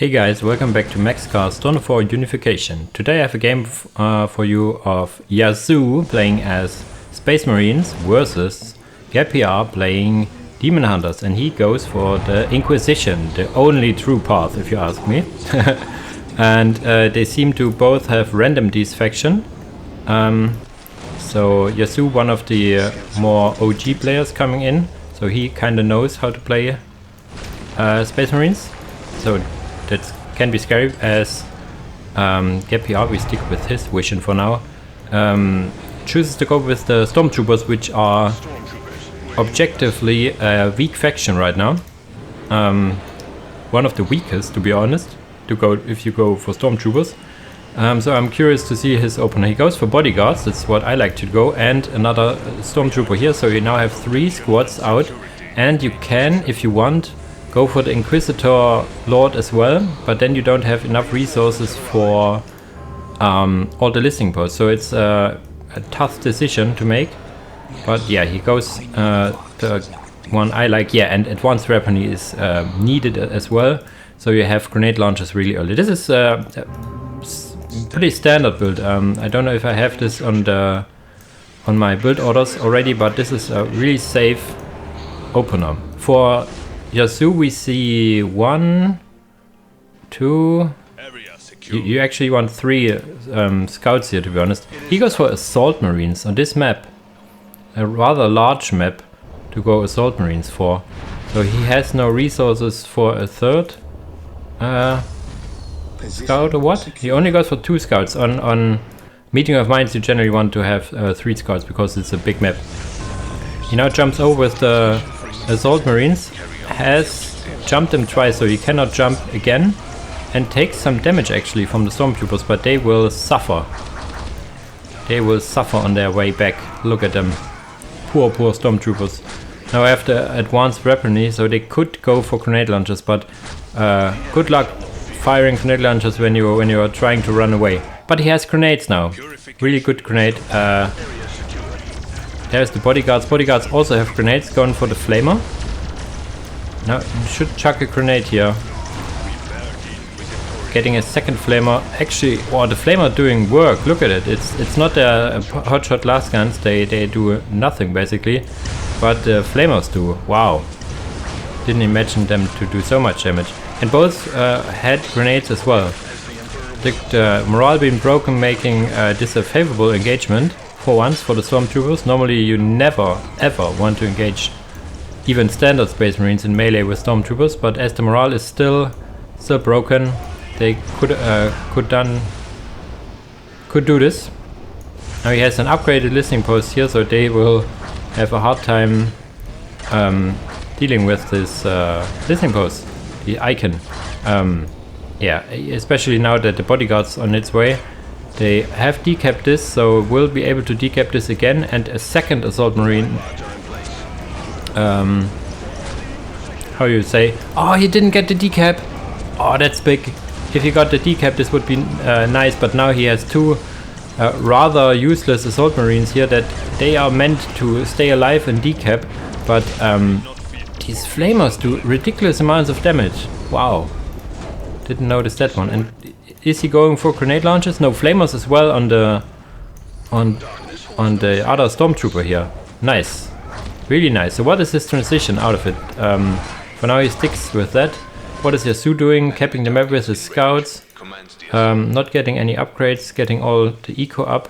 Hey guys, welcome back to Maxcast Dawn for Unification. Today I have a game for you of Yazoo playing as Space Marines versus GabPR playing Demon Hunters, and he goes for the Inquisition, the only true path if you ask me. And they seem to both have random faction. So Yazoo, one of the more OG players coming in, so he kinda knows how to play Space Marines. So that can be scary, as GabPR, we stick with his vision for now, chooses to go with the Stormtroopers, which are objectively a weak faction right now. One of the weakest, to be honest, to go if you go for Stormtroopers. So I'm curious to see his opener. He goes for bodyguards, that's what I like to go, and another Stormtrooper here, so you now have 3 squads out, and you can, if you want, go for the Inquisitor Lord as well, but then you don't have enough resources for all the listing posts, so it's a tough decision to make. But yeah, he goes the one I like, yeah, and advanced weaponry is needed as well, so you have grenade launchers really early. This is pretty standard build. I don't know if I have this on my build orders already, but this is a really safe opener. For Yazoo we see 1, 2... You actually want 3 scouts here, to be honest. He goes for Assault Marines on this map. A rather large map to go Assault Marines for. So he has no resources for a 3rd scout or what? He only goes for 2 scouts. On Meeting of Minds you generally want to have 3 scouts because it's a big map. He now jumps over with the Assault Marines. Has jumped them twice, so he cannot jump again, and takes some damage actually from the Stormtroopers, but they will suffer. They will suffer on their way back. Look at them. Poor Stormtroopers. Now I have the advanced weaponry, so they could go for grenade launchers, but good luck firing grenade launchers when you are trying to run away. But he has grenades now. Really good grenade. There's the bodyguards. Bodyguards also have grenades, going for the flamer. Now you should chuck a grenade here. Getting a second flamer. Actually, oh, the flamer doing work. Look at it. It's not a hotshot last guns. They do nothing basically, but the flamers do. Wow. Didn't imagine them to do so much damage. And both had grenades as well. The morale being broken, making this a favorable engagement for once for the Stormtroopers. Normally you never ever want to engage even standard Space Marines in melee with Stormtroopers, but as the morale is still broken, they could do this. Now he has an upgraded listening post here, so they will have a hard time dealing with this listening post, the icon. Yeah, especially now that the bodyguard's on its way. They have decapped this, so we'll be able to decap this again, and a second Assault Marine. How you say? Oh, he didn't get the decap. Oh, that's big. If he got the decap, this would be nice, but now he has 2 rather useless Assault Marines here that they are meant to stay alive and decap, but these flamers do ridiculous amounts of damage. Wow. Didn't notice that one. And is he going for grenade launchers? No, flamers as well on the other Stormtrooper here. Nice. Really nice. So what is this transition out of it? For now he sticks with that. What is Yazoo doing? Capping the map with his scouts. Not getting any upgrades, getting all the eco up.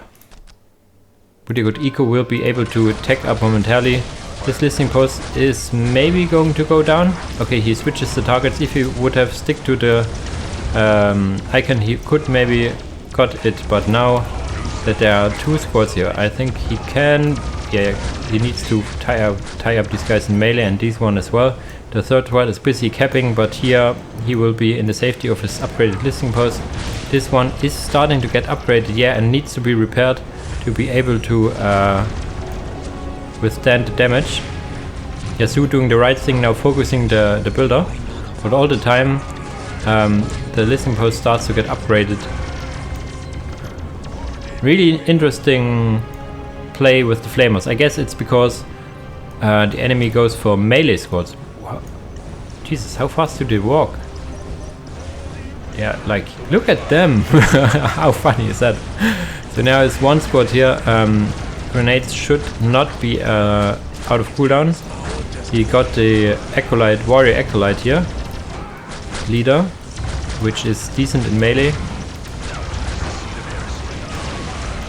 Pretty good eco, will be able to tech up momentarily. This listing post is maybe going to go down. Okay, he switches the targets. If he would have stick to the icon, he could maybe got it, but now that there are 2 squads here, I think he can. Yeah, he needs to tie up these guys in melee, and these one as well. The 3rd one is busy capping, but here he will be in the safety of his upgraded listing post. This one is starting to get upgraded, yeah, and needs to be repaired to be able to withstand the damage. Yazoo doing the right thing now, focusing the builder, but all the time the listing post starts to get upgraded. Really interesting play with the flamers. I guess it's because the enemy goes for melee squads. Wow. Jesus, how fast do they walk? Yeah, like, look at them. How funny is that? So now it's one squad here. Grenades should not be out of cooldown. He got the Acolyte, Warrior Acolyte here. Leader, which is decent in melee.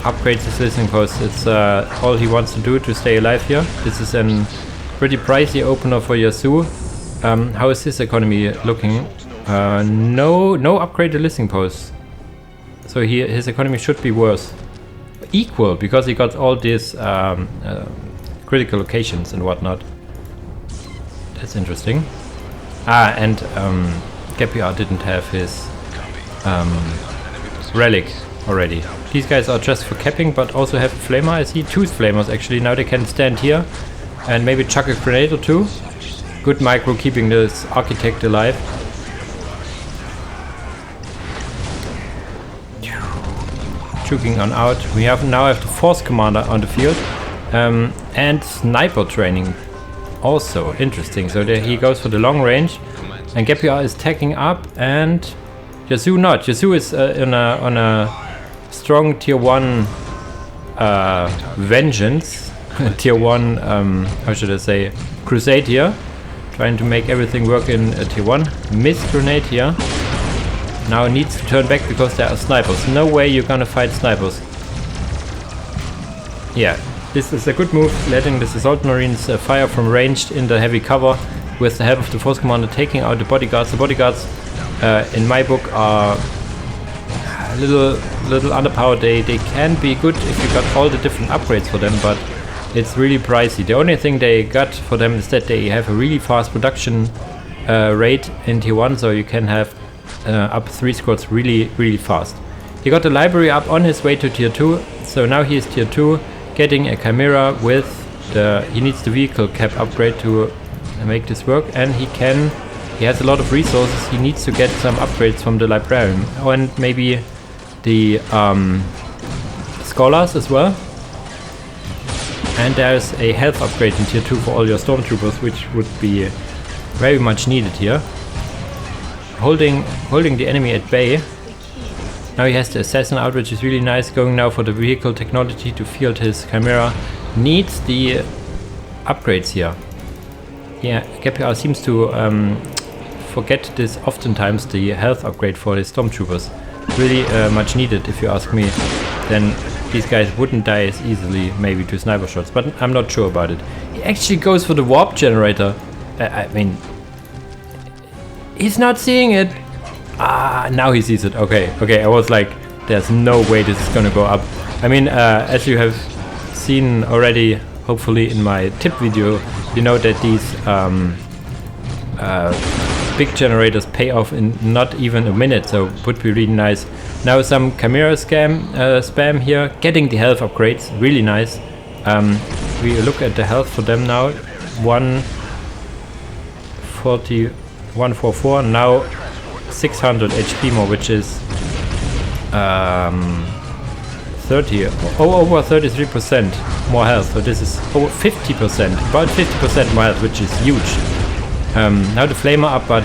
Upgrades his listening post. It's all he wants to do to stay alive here. This is a pretty pricey opener for Yasuo. How is his economy looking? No upgrade to listening posts. So his economy should be worse. Equal, because he got all these critical locations and whatnot. That's interesting. And GabPR didn't have his relic already. These guys are just for capping, but also have a flamer. I see 2 flamers actually. Now they can stand here and maybe chuck a grenade or 2. Good micro keeping this architect alive. Juking on out. We now have the force commander on the field and sniper training. Also interesting. So there he goes for the long range, and GabPR is tagging up, and Yasuo not. Yasuo is on a strong tier 1 vengeance, tier 1 how should I say, crusade here, trying to make everything work in tier 1. Missed grenade here. Now needs to turn back because there are snipers. No way you're gonna fight snipers. Yeah, this is a good move, letting the Assault Marines fire from ranged in the heavy cover with the help of the Force Commander taking out the bodyguards. The bodyguards in my book are a little underpowered. They can be good if you got all the different upgrades for them, but it's really pricey. The only thing they got for them is that they have a really fast production rate in tier 1, so you can have up 3 squads really fast. He got the library up on his way to tier 2, so now he is tier 2, getting a Chimera with he needs the vehicle cap upgrade to make this work, and he has a lot of resources. He needs to get some upgrades from the librarian, and maybe the scholars as well. And there's a health upgrade in tier 2 for all your stormtroopers, which would be very much needed here. Holding the enemy at bay. Now he has the assassin out, which is really nice. Going now for the vehicle technology to field his Chimera. Needs the upgrades here. Yeah, GabPR seems to forget this oftentimes, the health upgrade for his stormtroopers. Really much needed, if you ask me. Then these guys wouldn't die as easily maybe to sniper shots, but I'm not sure about it. He actually goes for the warp generator. I mean, he's not seeing it. Now he sees it. Okay, I was like, there's no way this is gonna go up. I mean, as you have seen already, hopefully in my tip video, you know that these big generators pay off in not even a minute, so would be really nice. Now some Chimera spam here, getting the health upgrades, really nice. We look at the health for them now. 140, 144, now 600 HP more, which is over 33% more health. So this is over 50%, about 50% more health, which is huge. Now the flamer up, but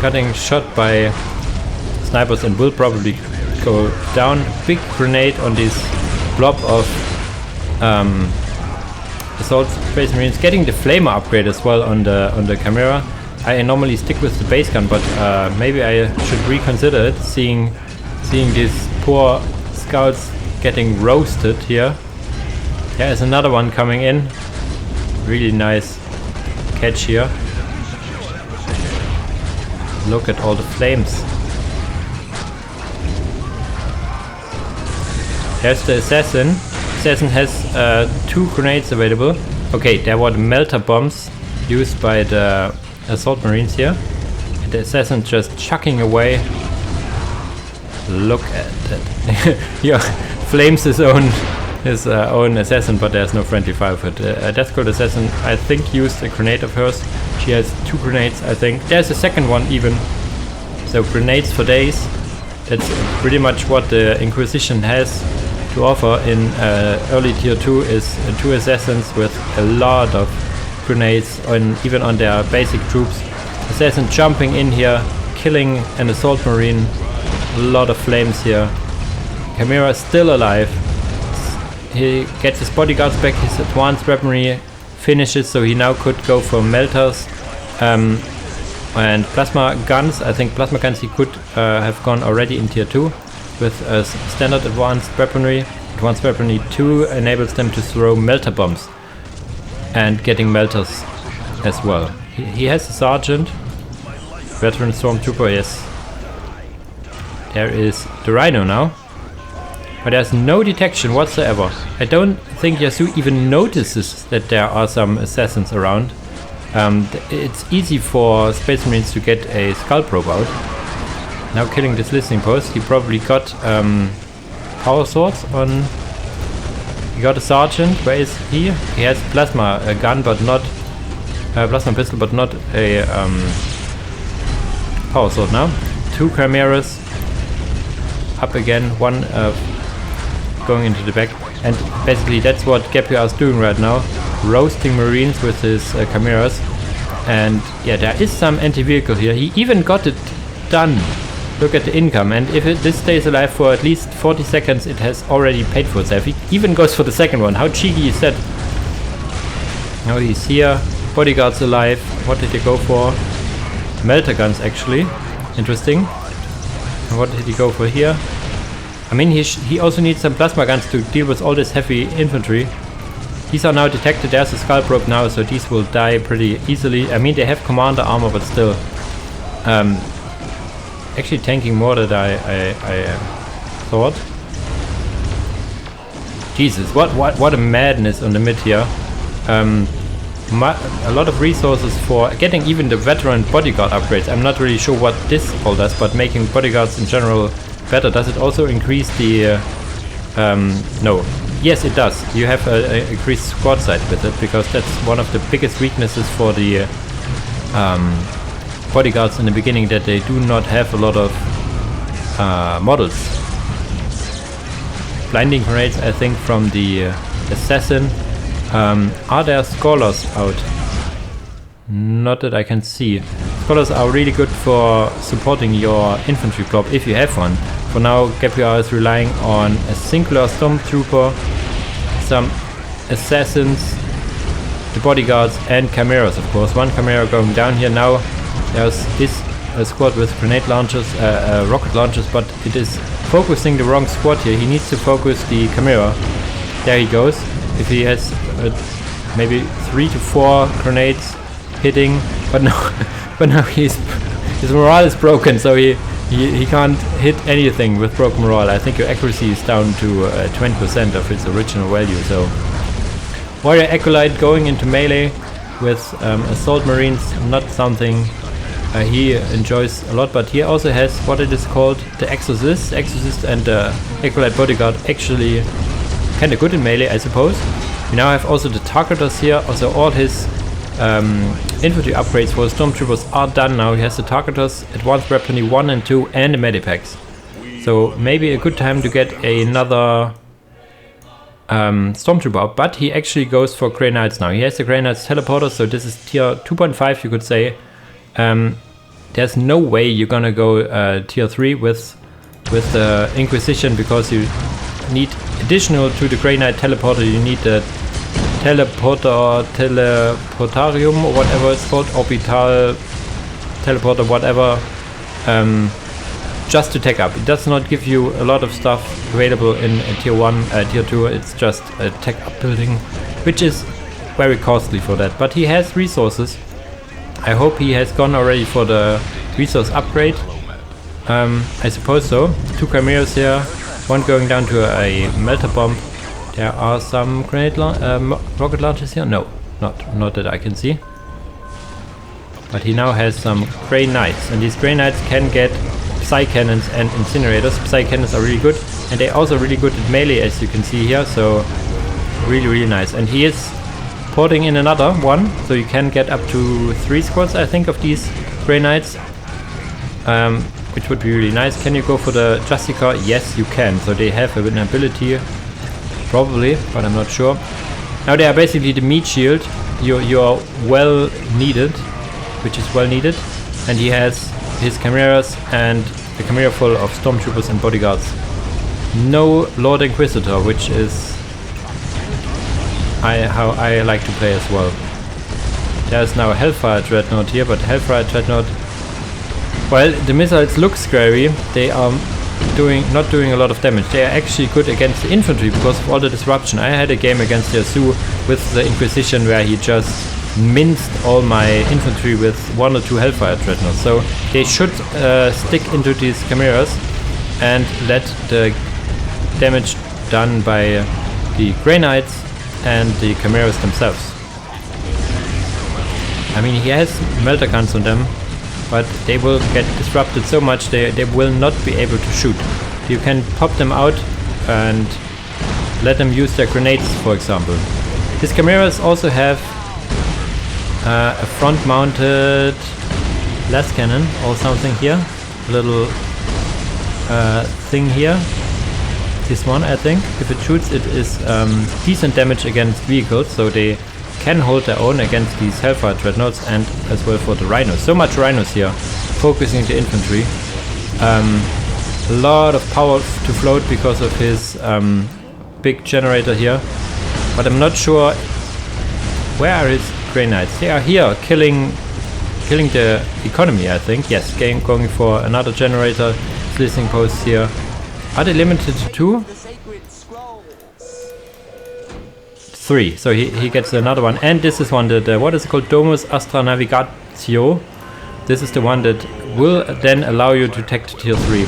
getting shot by snipers and will probably go down. Big grenade on this blob of assault space marines, getting the flamer upgrade as well on the Chimera. I normally stick with the base gun, but maybe I should reconsider it, seeing these poor scouts getting roasted here. There's another one coming in. Really nice catch here. Look at all the flames. There's the assassin. Assassin has 2 grenades available. Okay, there were the melter bombs used by the assault marines here. And the assassin just chucking away. Look at that. Yeah, flames his own assassin, but there's no friendly fire for it. Death Cult assassin, I think, used a grenade of hers. She has 2 grenades, I think. There's a second one even. So grenades for days. That's pretty much what the Inquisition has to offer in early tier 2, is 2 assassins with a lot of grenades even on their basic troops. Assassin jumping in here, killing an assault marine. A lot of flames here. Chimera is still alive. He gets his bodyguards back, his advanced weaponry finishes, so he now could go for melters and plasma guns. I think plasma guns he could have gone already in tier 2 with standard advanced weaponry. Advanced weaponry 2 enables them to throw melter bombs and getting melters as well. He has a sergeant, veteran stormtrooper, yes. There is the Rhino now. But there's no detection whatsoever. I don't think Yasu even notices that there are some assassins around. It's easy for Space Marines to get a skull probe out. Now killing this listening post. He probably got power swords on... He got a sergeant. Where is he? He has plasma gun, but not... plasma pistol, but not a power sword now. 2 chimeras. Up again. One... going into the back, and basically that's what GabPR is doing right now, roasting marines with his chimeras. And yeah, there is some anti-vehicle here. He even got it done. Look at the income, and if this stays alive for at least 40 seconds, it has already paid for itself. He even goes for the second one. How cheeky is that? Now he's here, bodyguards alive. What did he go for? Melter guns, actually. Interesting. And what did he go for here? I mean, he also needs some plasma guns to deal with all this heavy infantry. These are now detected. There's a skull probe now, so these will die pretty easily. I mean, they have commander armor, but still. Actually tanking more than I thought. Jesus, what a madness on the mid here. A lot of resources for getting even the veteran bodyguard upgrades. I'm not really sure what this all does, but making bodyguards in general better. Does it also increase the... no. Yes, it does. You have a increased squad size with it, because that's one of the biggest weaknesses for the bodyguards in the beginning, that they do not have a lot of models. Blinding grenades, I think, from the assassin. Are there scholars out? Not that I can see. Scholars are really good for supporting your infantry club if you have one. For now, GabPR is relying on a singular stormtrooper, some assassins, the bodyguards, and chimeras, of course. One chimera going down here now. There's this squad with grenade launchers, rocket launchers, but it is focusing the wrong squad here. He needs to focus the chimera. There he goes. If he has maybe 3 to 4 grenades hitting, but now his morale is broken, so he can't hit anything with broken morale. I think your accuracy is down to 20% of its original value. So Warrior Acolyte going into melee with assault marines, not something he enjoys a lot, but he also has what it is called the Exorcist and the Acolyte Bodyguard, actually kinda good in melee, I suppose. We now have also the targeters here, also all his infantry upgrades for stormtroopers are done now. He has the targeters, advanced weaponry 1 and 2, and the medipacks. So maybe a good time to get another stormtrooper up, but he actually goes for Grey Knights now. He has the Grey Knights teleporter, so this is tier 2.5, you could say. There's no way you're gonna go tier 3 with the Inquisition, because you need additional to the Grey Knight teleporter, you need the teleportarium, or whatever it's called, orbital teleporter, whatever, just to tech up. It does not give you a lot of stuff available in tier 1, tier 2, it's just a tech up building, which is very costly for that. But he has resources. I hope he has gone already for the resource upgrade. I suppose so. 2 chimeras here, one going down to a melter bomb. There are some grenade rocket launchers here. No, not that I can see. But he now has some Grey Knights, and these Grey Knights can get Psy Cannons and Incinerators. Psy Cannons are really good, and they're also really good at melee, as you can see here, so really nice. And he is porting in another one, so you can get up to 3 squads, I think, of these Grey Knights, which would be really nice. Can you go for the Justica? Yes, you can. So they have an ability, probably, but I'm not sure. Now they are basically the meat shield. You are well needed, which is well needed, and he has his chimeras and a chimera full of stormtroopers and bodyguards. No Lord Inquisitor, which is how I like to play as well. There's now a Hellfire Dreadnought here, but Hellfire Dreadnought, while the missiles look scary, they are not doing a lot of damage. They are actually good against the infantry because of all the disruption. I had a game against Yasu with the Inquisition where he just minced all my infantry with 1 or 2 Hellfire Dreadnoughts. So they should stick into these chimeras and let the damage done by the Grey Knights and the chimeras themselves. I mean, he has melter guns on them, but they will get disrupted so much they will not be able to shoot. You can pop them out and let them use their grenades, for example. His chimeras also have a front-mounted las cannon or something here. A little thing here. This one, I think. If it shoots, it is decent damage against vehicles, so they can hold their own against these Hellfire Dreadnoughts and as well for the Rhinos. So much Rhinos here, focusing the infantry. A lot of power to float because of his big generator here. But I'm not sure where are his Grey Knights. They are here, killing the economy, I think. Yes, going for another generator. Listening posts here. Are they limited to 2? 3, so he gets another one, and this is one that what is it called, Domus Astra Navigatio. This is the one that will then allow you to tech to tier 3.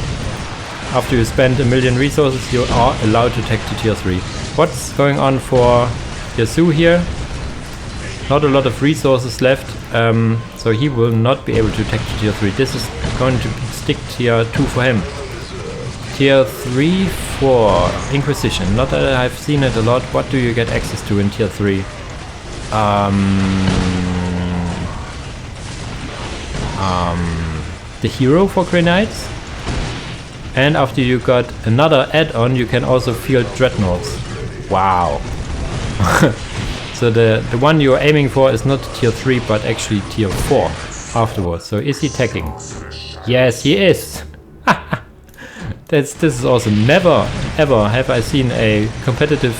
After you spend 1 million resources, you are allowed to tech to tier 3. What's going on for Yasu here? Not a lot of resources left, so he will not be able to tech to tier 3. This is going to stick tier 2 for him. Tier 3 for Inquisition. Not that I've seen it a lot. What do you get access to in tier 3? The hero for Grey Knights. And after you got another add-on, you can also field dreadnoughts. Wow. So the one you're aiming for is not tier 3, but actually tier 4 afterwards. So is he teching? Yes, he is. This is awesome. Never ever have I seen a competitive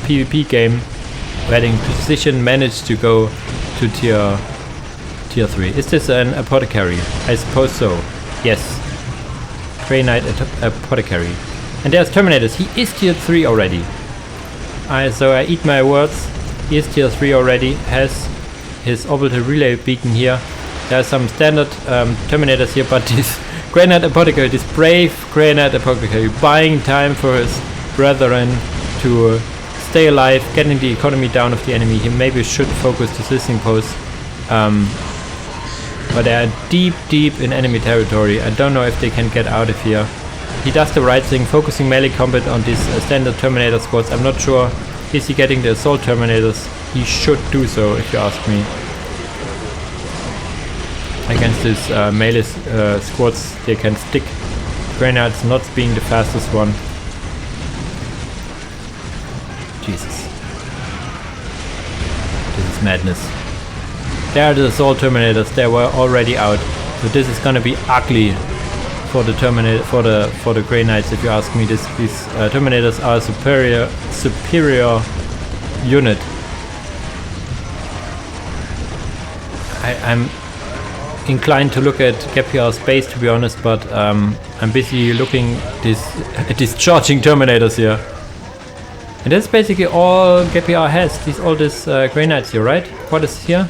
PvP game where the Inquisition managed to go to tier 3. Is this an apothecary? I suppose so. Yes. Grey Knight apothecary. And there's Terminators. He is tier 3 already. So I eat my words. He is tier 3 already. Has his orbital relay beacon here. There are some standard Terminators here, but this Grey Knight Apothecary, this brave Grey Knight Apothecary, buying time for his brethren to stay alive, getting the economy down of the enemy. He maybe should focus his listening posts, but they are deep in enemy territory. I don't know if they can get out of here. He does the right thing, focusing melee combat on these standard Terminator squads. I'm not sure, is he getting the assault Terminators? He should do so, if you ask me. Against his melee squads, they can stick. Grey Knights not being the fastest one. Jesus. This is madness. There are the assault Terminators, they were already out. So this is gonna be ugly for the for the Grey Knights, if you ask me. These Terminators are a superior unit. I'm inclined to look at GabPR's base, to be honest, but I'm busy looking at these charging Terminators here. And that's basically all GabPR has, all these Grey Knights here, right? What is here?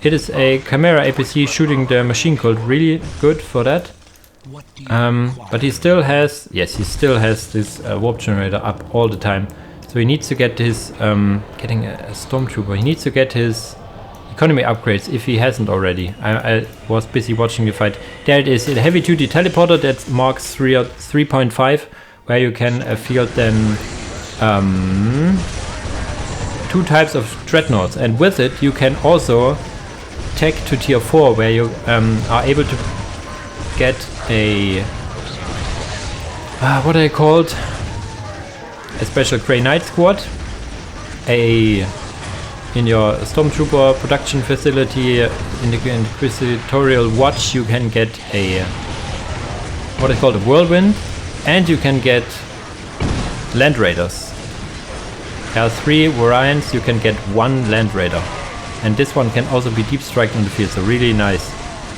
It is a Chimera APC shooting the machine cult, really good for that. But he still has, yes, he still has this warp generator up all the time. So he needs to get his, getting a stormtrooper, he needs to get his economy upgrades if he hasn't already. I was busy watching the fight. There it is, a heavy duty teleporter that marks 3.5, where you can field then 2 types of dreadnoughts, and with it you can also tech to tier 4, where you are able to get a what are they called? A special Grey Knight squad, a in your Stormtrooper production facility in the Inquisitorial Watch, you can get a what is called a whirlwind, and you can get land raiders. There are 3 variants. You can get 1 land raider, and this one can also be deep strike on the field, so really nice.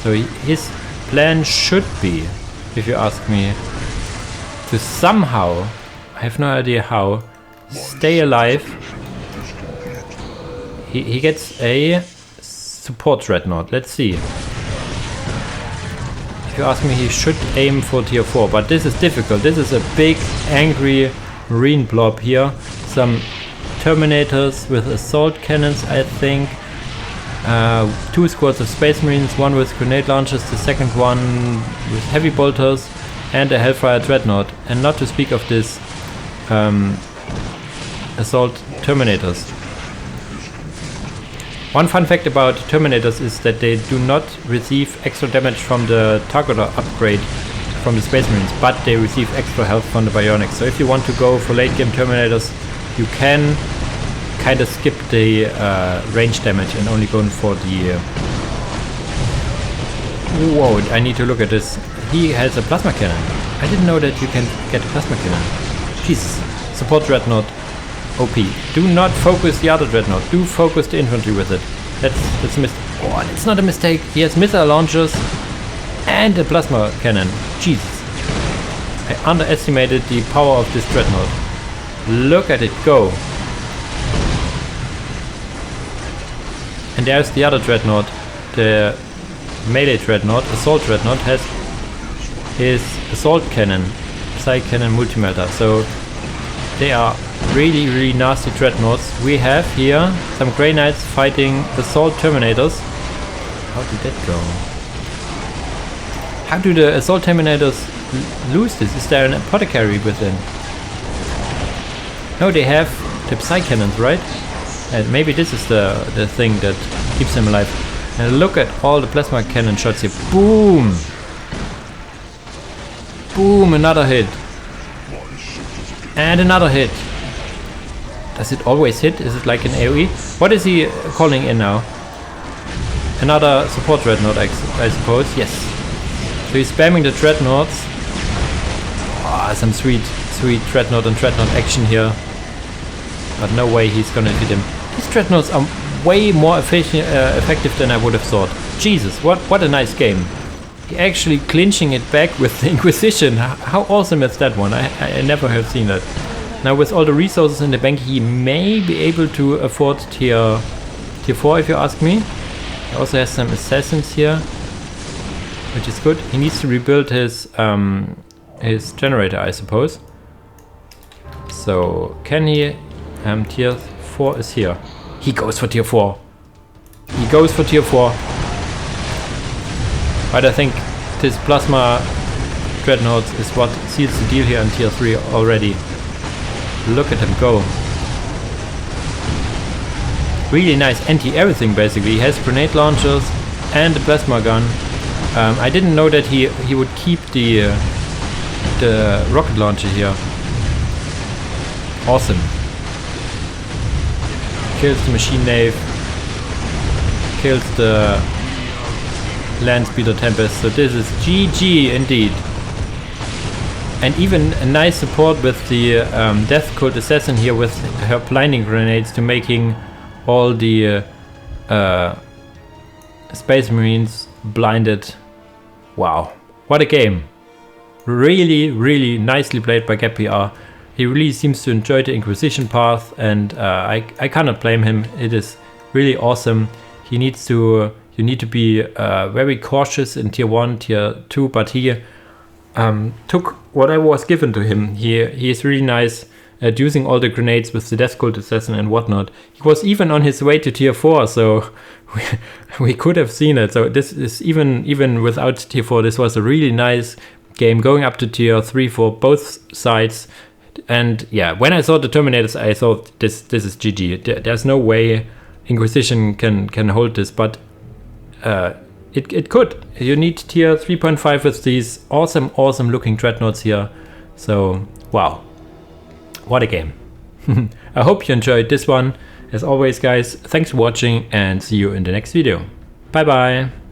So his plan should be, if you ask me, to somehow, I have no idea how, stay alive. He gets a support dreadnought. Let's see. If you ask me, he should aim for tier 4, but this is difficult. This is a big, angry marine blob here. Some Terminators with assault cannons, I think. 2 squads of Space Marines, 1 with grenade launchers, the second one with heavy bolters, and a Hellfire Dreadnought. And not to speak of this assault Terminators. One fun fact about Terminators is that they do not receive extra damage from the Targeter upgrade from the Space Marines, but they receive extra health from the Bionics. So if you want to go for late game Terminators, you can kind of skip the range damage and only go for the... Whoa, I need to look at this. He has a plasma cannon. I didn't know that you can get a plasma cannon. Jesus. Support Dreadnought. OP. Do not focus the other Dreadnought. Do focus the infantry with it. That's a mistake. Oh, it's not a mistake. He has missile launchers and a plasma cannon. Jesus. I underestimated the power of this Dreadnought. Look at it go. And there's the other Dreadnought. The melee Dreadnought, Assault Dreadnought, has his Assault Cannon, Psy Cannon Multimelter. So they are really, really nasty Dreadnoughts. We have here some Grey Knights fighting Assault Terminators. How did that go? How do the Assault Terminators lose this? Is there an apothecary within? No, they have the Psy Cannons, right? And maybe this is the thing that keeps them alive. And look at all the plasma cannon shots here. Boom! Boom, another hit. And another hit. Does it always hit? Is it like an AoE? What is he calling in now? Another support dreadnought, I suppose. Yes. So he's spamming the dreadnoughts. Ah, some sweet dreadnought and dreadnought action here. But no way he's gonna hit him. These dreadnoughts are way more effective than I would have thought. Jesus, what a nice game. He actually clinching it back with the Inquisition. How awesome is that one? I never have seen that. Now with all the resources in the bank, he may be able to afford tier 4 if you ask me. He also has some assassins here, which is good. He needs to rebuild his generator, I suppose. So can he? Tier 4 is here. He goes for tier 4. He goes for tier 4. But I think this plasma dreadnoughts is what seals the deal here in tier 3 already. Look at him go. Really nice anti-everything basically. He has grenade launchers and the plasma gun. I didn't know that he would keep the rocket launcher here. Awesome. Kills the machine nave. Kills the land speeder tempest. So this is GG indeed. And even a nice support with the Death Cult Assassin here with her blinding grenades to making all the Space Marines blinded. Wow, what a game. Really, really nicely played by GabPR. He really seems to enjoy the Inquisition path, and I cannot blame him. It is really awesome. You need to be very cautious in tier 1, tier 2, but he took whatever was given to him. He is really nice at using all the grenades with the Death Cult Assassin and whatnot. He was even on his way to tier 4, so we could have seen it. So this is even without tier 4, this was a really nice game going up to tier 3 for both sides. And yeah, when I saw the Terminators, I thought this is GG. There's no way Inquisition can hold this, but it could. You need tier 3.5 with these awesome looking dreadnoughts here. So wow, what a game. I hope you enjoyed this one. As always guys, thanks for watching and see you in the next video. Bye bye!